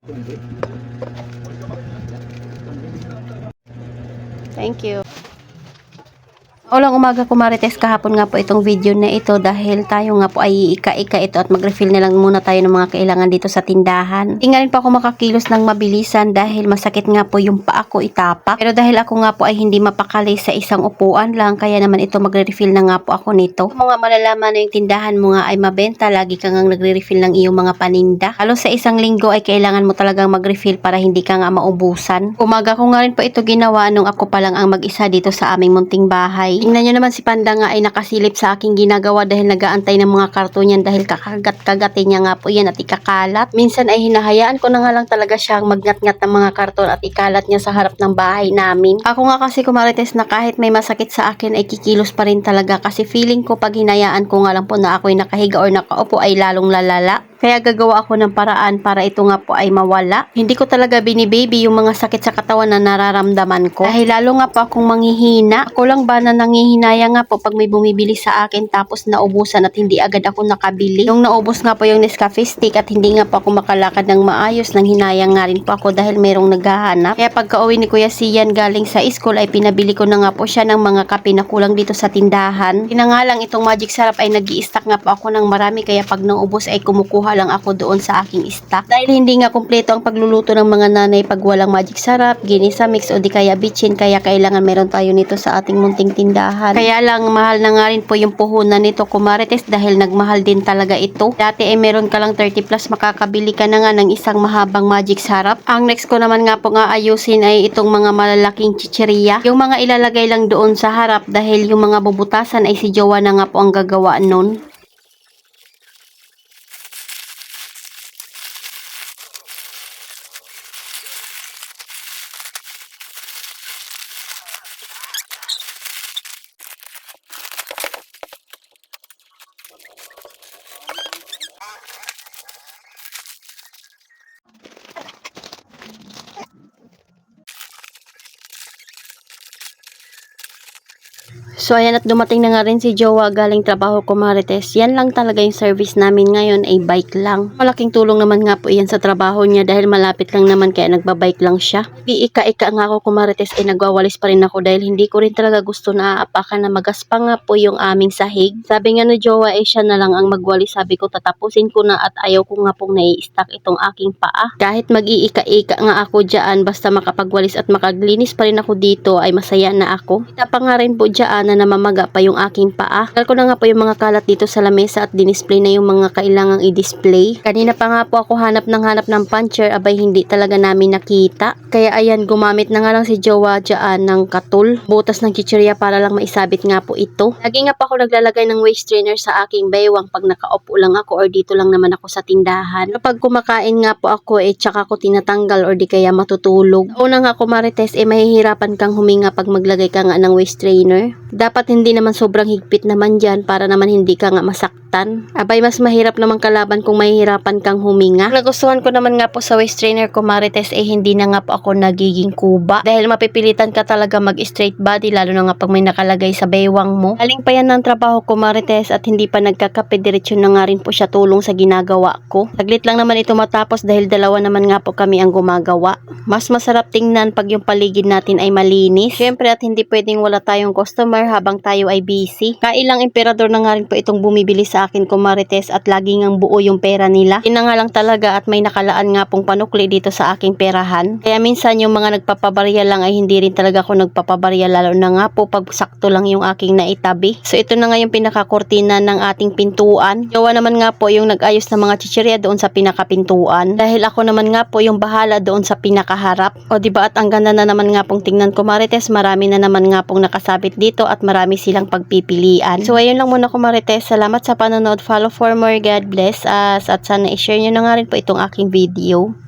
Thank you. Ulang umaga ko Marites, kahapon nga po itong video na ito dahil tayo nga po ay ika-ika ito at mag-refill na lang muna tayo ng mga kailangan dito sa tindahan. Hindi nga rin po ako makakilos ng mabilisan dahil masakit nga po yung paa ko itapak. Pero dahil ako nga po ay hindi mapakali sa isang upuan lang, kaya naman ito magre-refill na nga po ako nito. Kung mga malalaman na yung tindahan mo nga ay mabenta, lagi ka nga nagre-refill ng iyong mga paninda. Halos sa isang linggo ay kailangan mo talagang mag-refill para hindi ka nga maubusan. Umaga ko nga rin po ito ginawa nung ako pa lang ang mag-isa dito sa aming munting bahay. Tingnan nyo naman si Panda nga ay nakasilip sa aking ginagawa dahil nagaantay ng mga karton yan dahil kakagat-kagatin niya nga po yan at ikakalat. Minsan ay hinahayaan ko na nga lang talaga siyang magngat-ngat ng mga karton at ikalat niya sa harap ng bahay namin. Ako nga kasi kumarites na kahit may masakit sa akin ay kikilos pa rin talaga kasi feeling ko pag hinayaan ko nga lang po na ako'y nakahiga or nakaupo ay lalong lalala. Kaya gagawa ako ng paraan para ito nga po ay mawala. Hindi ko talaga binibaby yung mga sakit sa katawan na nararamdaman ko. Dahil lalo nga po akong manghihina. Ako lang ba na nangihinaya nga po pag may bumibili sa akin tapos naubusan at hindi agad ako nakabili. Nung naubos nga po yung Nescafe stick at hindi nga po ako makalakad ng maayos, nang hinayang nga rin po ako dahil merong naghahanap. Kaya pagka uwi ni Kuya Sian galing sa school ay pinabili ko na nga po siya ng mga kape na kulang dito sa tindahan. Kinangalang itong Magic Sarap ay nag-i-stack nga po ako ng marami kaya pag naubos ay kumukuha lang ako doon sa aking stock. Dahil hindi nga kumpleto ang pagluluto ng mga nanay pag walang Magic Sarap, ginisa mix o di kaya bitchin, kaya kailangan meron tayo nito sa ating munting tindahan. Kaya lang mahal na nga rin po yung puhunan nito kumarites dahil nagmahal din talaga ito. Dati ay meron ka lang 30 plus makakabili ka na nga ng isang mahabang Magic Sarap. Ang next ko naman nga po nga ayusin ay itong mga malalaking chichirya. Yung mga ilalagay lang doon sa harap dahil yung mga bubutasan ay si Jowa na nga po ang gagawa nun. So ayan, at dumating na nga rin si Jowa galing trabaho ko Marites. Yan lang talaga yung service namin ngayon ay bike lang. Malaking tulong naman nga po yan sa trabaho niya dahil malapit lang naman kaya nagbabike lang siya. Di ika-ika nga ako Marites ay nagwawalis pa rin ako dahil hindi ko rin talaga gusto na aapakan na magaspa nga po yung aming sahig. Sabi nga ni Jowa ay siya na lang ang magwalis. Sabi ko tatapusin ko na at ayaw ko nga pong nai-stack itong aking paa. Kahit mag-iika-ika nga ako dyan basta makapagwalis at makaglinis pa rin ako dito ay masaya na ako. Kita pa nga rin po dyan na namamaga pa yung aking paa. Dahil ko na nga po yung mga kalat dito sa lamesa at dinisplay na yung mga kailangang i-display. Kanina pa nga po ako hanap ng puncher, abay hindi talaga namin nakita. Kaya ayan, gumamit na nga lang si Jowa dyan ng katul, butas ng chichirya para lang maisabit nga po ito. Lagi nga pa ako naglalagay ng waist trainer sa aking baywang pag nakaupo lang ako or dito lang naman ako sa tindahan. Kapag kumakain nga po ako tsaka ko tinatanggal or di kaya matutulog. Una nga ako Marites mahihirapan kang huminga pag maglagay ka nga ng waist trainer. Dapat hindi naman sobrang higpit naman dyan para naman hindi ka nga masaktan. Abay, mas mahirap naman kalaban kung mahihirapan kang huminga. Nagustuhan ko naman nga po sa waist trainer ko Marites hindi na nga po ako nagiging kuba. Dahil mapipilitan ka talaga mag-straight body lalo na nga pag may nakalagay sa baywang mo. Aling pa yan ng trabaho ko Marites at hindi pa nagkakape, diretsyon na nga rin po siya tulong sa ginagawa ko. Saglit lang naman ito matapos dahil dalawa naman nga po kami ang gumagawa. Mas masarap tingnan pag yung paligid natin ay malinis. Syempre at hindi pwedeng wala tayong customer habang tayo ay busy. Kailang emperador na nga rin po itong bumibili sa akin Marites at laging ang buo yung pera nila. Ina nga lang talaga at may nakalaan nga pong panukli dito sa aking perahan. Kaya minsan yung mga nagpapabarya lang ay hindi rin talaga ako nagpapabarya lalo na nga po pag sakto lang yung aking naitabi. So ito na nga yung pinakakortina ng ating pintuan. Jowa naman nga po yung nag-ayos ng mga chichirya doon sa pinakapintuan. Dahil ako naman nga po yung bahala doon sa pinakaharap. O diba at ang ganda na naman nga pong tingnan Marites, marami na naman nga pong nakasabit dito at marami silang pagpipilian. So ayun lang muna Marites, salamat sa panonood, follow for more, God bless us at sana i-share nyo na nga rin po itong aking video.